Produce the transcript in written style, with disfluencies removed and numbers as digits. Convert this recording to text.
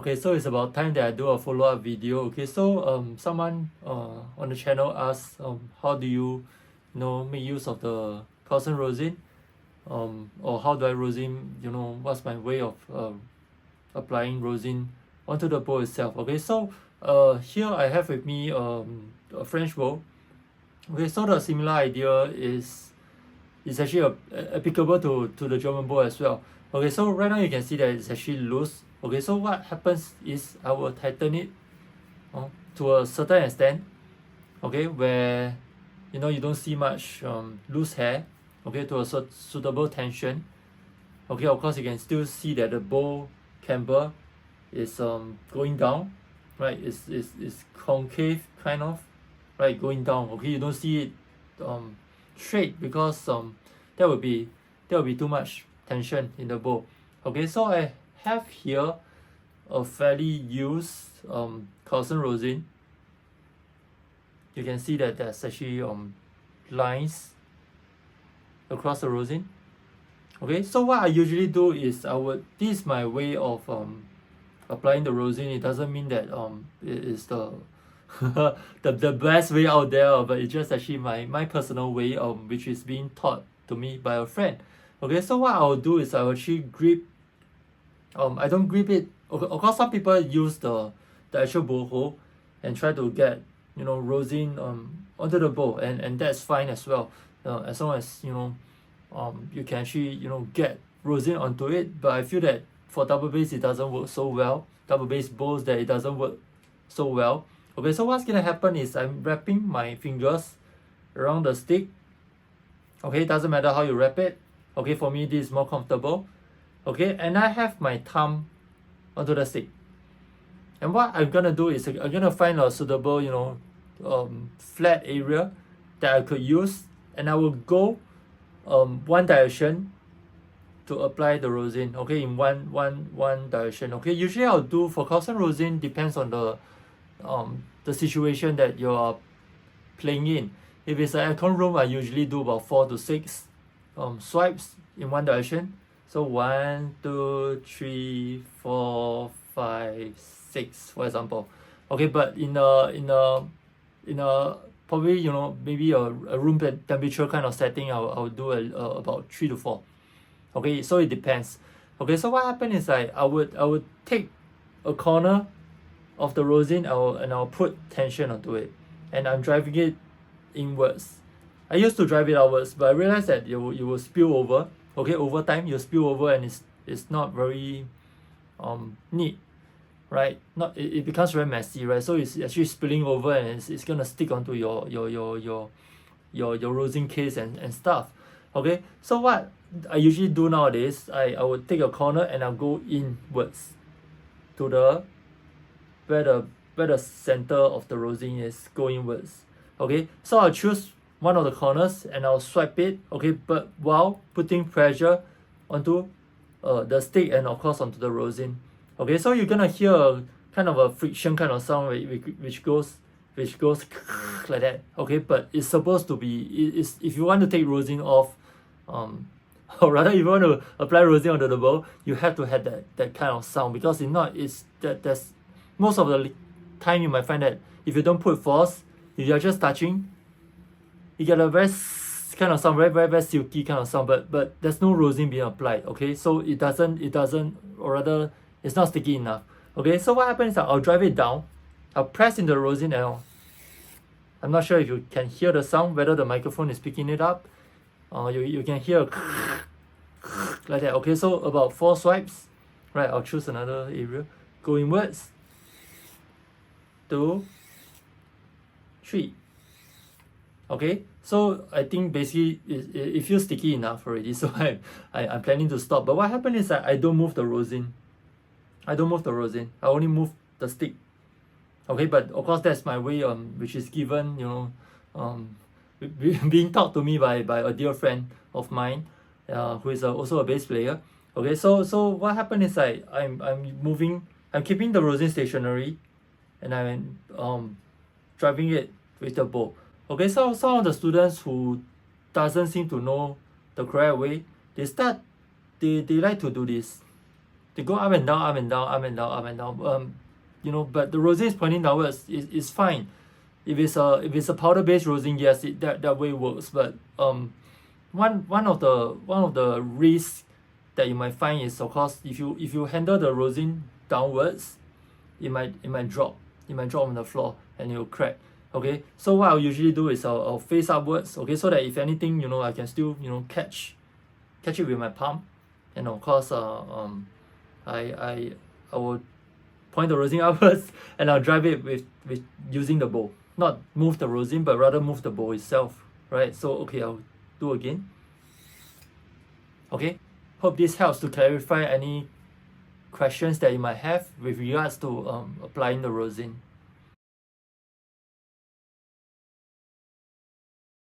Okay, so it's about time that I do a follow-up video. Okay, so someone on the channel asked how do you make use of the Carlsson rosin, or how do I rosin, what's my way of applying rosin onto the bowl itself. Okay, so here I have with me a French bowl. Okay, so the similar idea is actually applicable to the German bowl as well. Okay, so right now you can see that it's actually loose. Okay, so what happens is I will tighten it to a certain extent, okay, where you don't see much loose hair, okay, to a suitable tension. Okay, of course you can still see that the bowl camber is going down, right? It's concave kind of, right, going down. Okay, you don't see it straight because that would be too much tension in the bowl. Okay, so I have here a fairly used Carlsson rosin. You can see that there's actually lines across the rosin. Okay, so what I usually do is this is my way of applying the rosin. It doesn't mean that it is the the best way out there, but it's just actually my personal way, which is being taught to me by a friend. Okay, so what I'll do is I'll actually grip. I don't grip it. Of course, some people use the actual bowl hole and try to get rosin onto the bowl, and that's fine as well, as long as you can actually get rosin onto it. But I feel that for double bass it doesn't work so well. Double bass bowls, that it doesn't work so well. Okay, so what's gonna happen is I'm wrapping my fingers around the stick. Okay, it doesn't matter how you wrap it. Okay, for me this is more comfortable. Okay, and I have my thumb onto the stick. And what I'm gonna do is I'm gonna find a suitable flat area that I could use, and I will go one direction to apply the rosin. Okay, in one direction. Okay, usually I'll do for Carlsson rosin, depends on the situation that you are playing in. If it's an aircon room, I usually do about 4 to 6 swipes in one direction. So 1, 2, 3, 4, 5, 6, for example. Okay, but in a probably maybe a room temperature kind of setting, I'll do about 3 to 4. Okay, so it depends. Okay, so what happened is I would take a corner of the rosin, and I'll put tension onto it, and I'm driving it inwards. I used to drive it outwards, but I realized that you will spill over. Okay, over time you spill over, and it's not very neat, right? It becomes very messy, right? So it's actually spilling over, and it's gonna stick onto your rosin case and stuff. Okay, so what I usually do nowadays, I would take a corner and I'll go inwards to the where the center of the rosin is, go inwards. Okay, so I'll choose one of the corners and I'll swipe it. Okay, but while putting pressure onto the stick, and of course onto the rosin. Okay, so you're gonna hear a kind of a friction kind of sound, which goes like that. Okay, but it's supposed to be, if you want to take rosin off, or rather if you want to apply rosin onto the bowl, you have to have that kind of sound, because if not, there's most of the time you might find that if you don't put force, if you're just touching, you get a very kind of sound, very very very silky kind of sound, but there's no rosin being applied. Okay, so it doesn't, or rather it's not sticky enough. Okay, so what happens is I'll drive it down, I'll press in the rosin, and I'm not sure if you can hear the sound, whether the microphone is picking it up. You can hear like that. Okay, so about 4 swipes, right? I'll choose another area, go inwards, 2, 3. Okay, so I think basically it feels sticky enough already, so I'm planning to stop. But what happened is that I don't move the rosin. I only move the stick. Okay, but of course that's my way, which is given, being taught to me by a dear friend of mine, who is also a bass player. Okay, so what happened is I'm keeping the rosin stationary, and I'm driving it with the bowl. Okay, so some of the students who doesn't seem to know the correct way, they like to do this. they go up and down, up and down, up and down, up and down. You know, but the rosin is pointing downwards is fine. If it's a powder based rosin, yes, that way works. But one of the risks that you might find is, of course, if you handle the rosin downwards, it might drop on the floor and it will crack. Okay, so what I'll usually do is I'll face upwards, okay, so that if anything, you know, I can still, you know, catch it with my palm. And of course I will point the rosin upwards and I'll drive it with using the bowl, not move the rosin but rather move the bowl itself, right? So okay, I'll do again. Okay, hope this helps to clarify any questions that you might have with regards to applying the rosin.